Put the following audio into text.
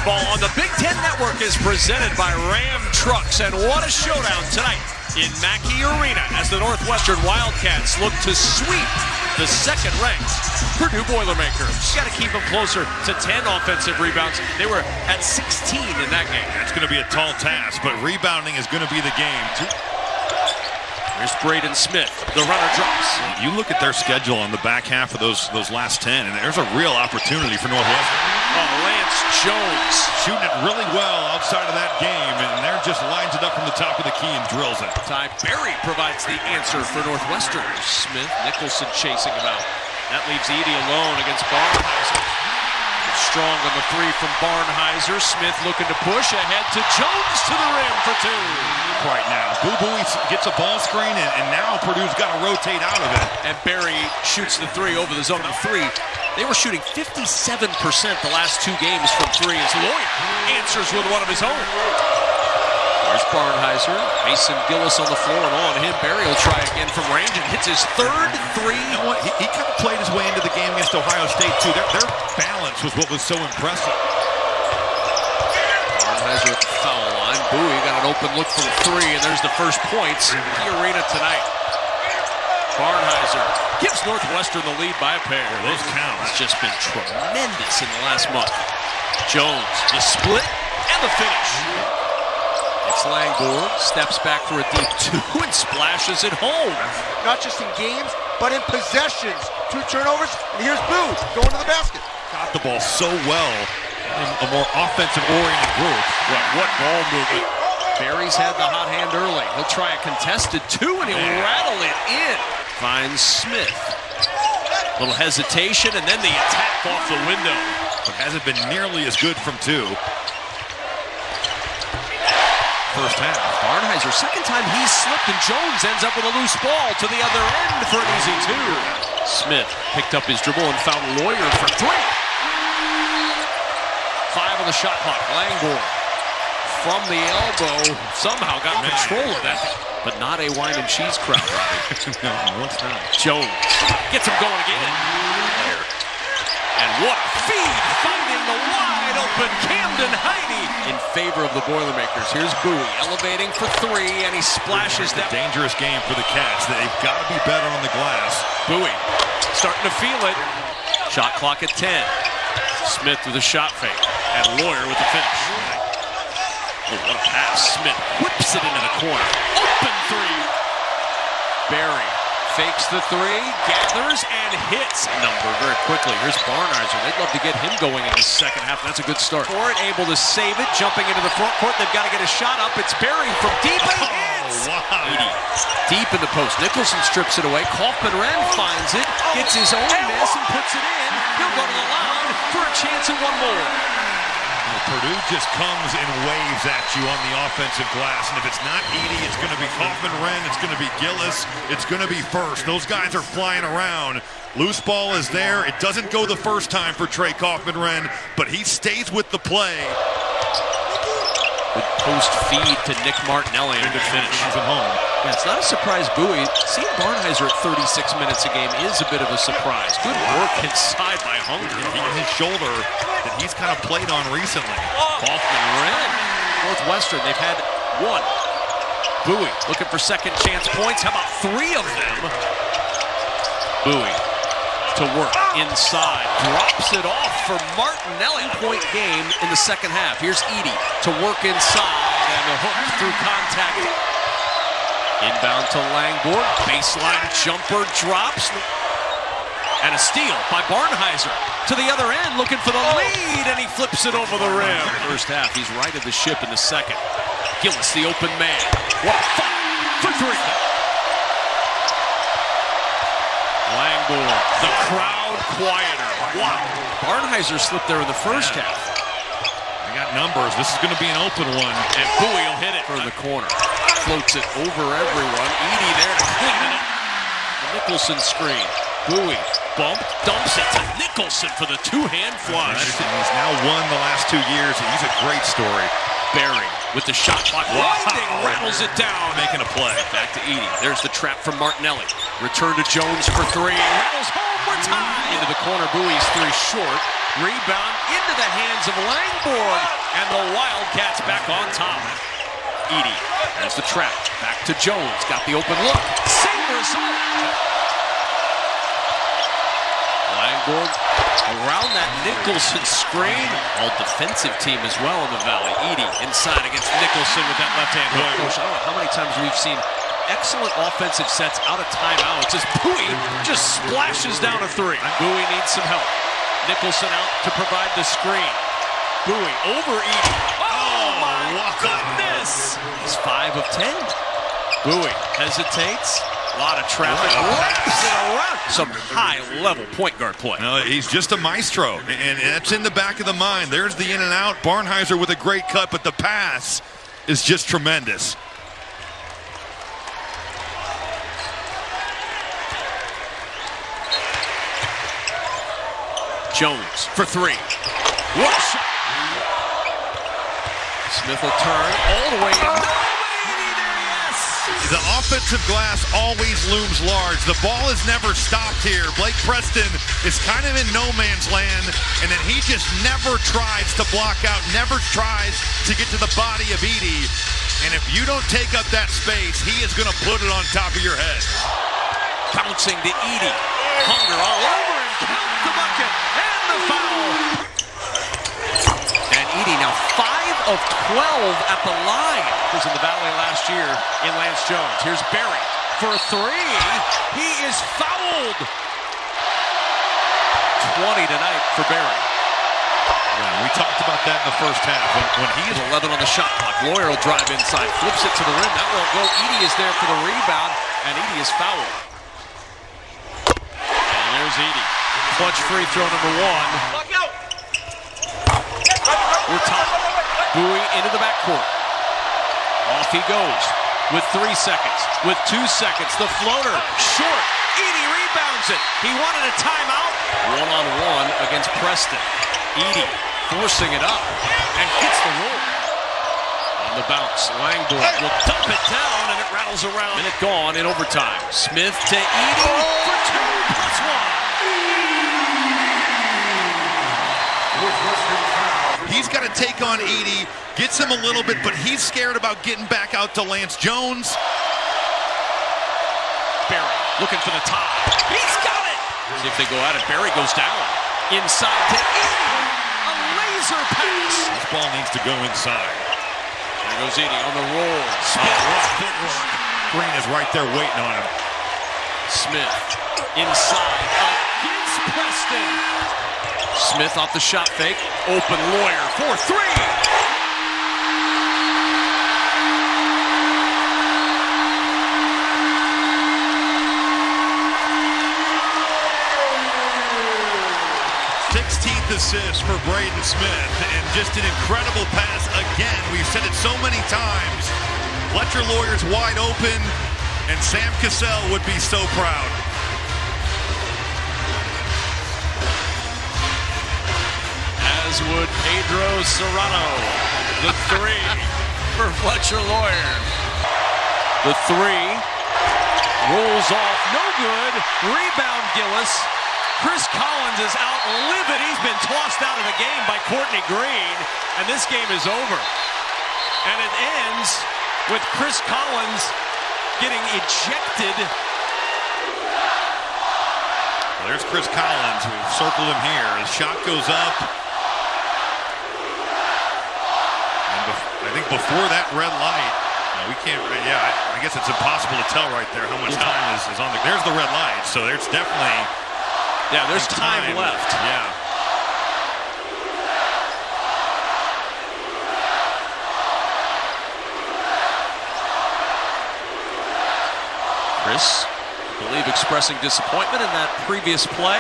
basketball on the Big Ten Network is presented by Ram Trucks. And what a showdown tonight in Mackey Arena as the Northwestern Wildcats look to sweep the second-ranked Purdue Boilermakers. You got to keep them closer to 10 offensive rebounds. They were at 16 in that game. That's going to be a tall task, but rebounding is going to be the game. There's Braden Smith. The runner drops. You look at their schedule on the back half of those last 10, and there's a real opportunity for Northwestern. Oh, Lance Jones shooting it really well outside of that game, and they're just lines it up from the top of the key and drills it. Ty Berry provides the answer for Northwestern. Smith, Nicholson chasing him out. That leaves Edey alone against Barnheiser. Strong on the three from Barnheiser. Smith looking to push ahead to Jones to the rim for two. Right now, Boo Buie gets a ball screen, and now Purdue's got to rotate out of it. And Berry shoots the three over the zone. The three, they were shooting 57% the last two games from three. As Lawyer answers with one of his own. There's Barnheiser. Mason Gillis on the floor, and on him. Berry will try again from range and hits his third three. You know what? He kind of played his way into the game against Ohio State, too. Their balance was what was so impressive. Barnheiser at the foul line. Buie got an open look for the three, and there's the first points in the arena tonight. Barnheiser gives Northwestern the lead by a pair. Those counts. It's just been tremendous in the last month. Jones, the split, and the finish. It's Langford, steps back for a deep two and splashes it home. Not just in games, but in possessions. 2 turnovers, and here's Boo going to the basket. Got the ball so well in a more offensive-oriented group. What ball movement. Berry's had the hot hand early. He'll try a contested two, and he'll rattle it in. Finds Smith. Little hesitation, and then the attack off the window. But hasn't been nearly as good from two. First half. Barnheiser, second time he's slipped, and Jones ends up with a loose ball to the other end for an easy two. Smith picked up his dribble and found Lawyer for three. 5 on the shot clock. Langford from the elbow somehow got control of that, but not a wine and cheese crowd. No, it's not. Jones gets him going again. And what a feed, finding the wide open Camden Heide in favor of the Boilermakers. Here's Buie elevating for three, and he splashes that. Dangerous game for the Cats. They've got to be better on the glass. Buie starting to feel it. Shot clock at 10. Smith with a shot fake, and Lawyer with the finish. Oh, what a pass. Smith whips it into the corner. Open three. Berry fakes the three, gathers, and hits a number very quickly. Here's Barnheiser. They'd love to get him going in the second half. That's a good start. For it, able to save it, jumping into the front court. They've got to get a shot up. It's Berry from deep, and he hits! Wow. Edey deep in the post. Nicholson strips it away. Kaufman-Wren finds it, gets his own miss, and puts it in. He'll go to the line for a chance at one more. Purdue just comes in waves at you on the offensive glass, and if it's not Edey, it's going to be Kaufman-Wren, it's going to be Gillis, it's going to be First. Those guys are flying around. Loose ball is there. It doesn't go the first time for Trey Kaufman-Wren, but he stays with the play. Good post feed to Nick Martinelli and good finish. He's at home. Yeah, it's not a surprise, Buie. Seeing Barnheiser at 36 minutes a game is a bit of a surprise. Good work inside by Hunger. On his shoulder that he's kind of played on recently. Kaufman-Wren. Northwestern, they've had one. Buie looking for second chance points. How about 3 of them? Buie to work inside. Drops it off for Martinelli. Point game in the second half. Here's Edey to work inside, and the hook through contact. Inbound to Langford. Baseline jumper drops. And a steal by Barnheiser. To the other end, looking for the lead, and he flips it over the rim. First half, he's righted the ship in the second. Gillis, the open man. What a fight for 3. Langford, the crowd quieter. Wow. Barnheiser slipped there in the first half. They got numbers. This is going to be an open one. And Buie will hit it for the corner. Floats it over everyone. Edey there to clean it up. The Nicholson screen. Buie bump, dumps it to Nicholson for the two-hand flush. He's now won the last 2 years, and he's a great story. Berry with the shot clock. Winding, rattles it down. Making a play. Back to Edey. There's the trap from Martinelli. Return to Jones for 3. Rattles home. We're tied. Into the corner. Buie's 3 short. Rebound into the hands of Langborg, and the Wildcats back on top. Edey has the trap. Back to Jones. Got the open look. Same result. Langborg around that Nicholson screen. All defensive team as well in the Valley. Edey inside against Nicholson with that left hand hook. Coach, I don't know how many times we've seen excellent offensive sets out of timeouts as Bowie just splashes down a three. Bowie needs some help. Nicholson out to provide the screen. Bowie over Edey. Oh my goodness! He's 5 of 10. Bowie hesitates. A lot of traffic. Wraps it around. Some high-level point guard play. No, he's just a maestro, and that's in the back of the mind. There's the in and out. Barnheiser with a great cut, but the pass is just tremendous. Jones for three. Rush. Smith will turn all the way. The offensive glass always looms large. The ball is never stopped here. Blake Preston is kind of in no man's land, and then he just never tries to block out, never tries to get to the body of Edey. And if you don't take up that space, he is going to put it on top of your head. Bouncing to Edey. Hunger all over him. Count the bucket. And the foul. And Edey now 5 of 12 at the line. Was in the Valley last year in Lance Jones. Here's Barry for a three. He is fouled. 20 tonight for Barry. Yeah, we talked about that in the first half. When he is 11 on the shot clock. Lawyer will drive inside, flips it to the rim. That won't go. Edey is there for the rebound, and Edey is fouled. And there's Edey. Clutch free throw number 1. We're top. Bowie into the backcourt. Off he goes with 3 seconds. With 2 seconds, the floater short. Edey rebounds it. He wanted a timeout. 1-on-1 against Preston. Edey forcing it up and gets the roll. On the bounce, Langborg will dump it down and it rattles around. Minute gone in overtime. Smith to Edey for 2+1. He's got to take on Edey, gets him a little bit, but he's scared about getting back out to Lance Jones. Barry looking for the top. He's got it! See if they go at it. Barry goes down. Inside to Edey. A laser pass. This ball needs to go inside. There goes Edey on the roll. Smith. Green is right there waiting on him. Smith inside against Preston. Smith off the shot fake. Open Lawyer for 3. Assist for Braden Smith, and just an incredible pass again. We've said it so many times. Fletcher Lawyer's wide open, and Sam Cassell would be so proud. As would Pedro Serrano. The 3 for Fletcher Lawyer. The 3 rolls off, no good. Rebound Gillis. Chris Collins is out livid. He's been tossed out of the game by Courtney Green, and this game is over. And it ends with Chris Collins getting ejected. Well, there's Chris Collins. We've circled him here. His shot goes up. And I think before that red light, we can't, I guess it's impossible to tell right there how much time is on the, there's the red light, so there's definitely... Yeah, there's time left. Yeah. Chris, I believe, expressing disappointment in that previous play.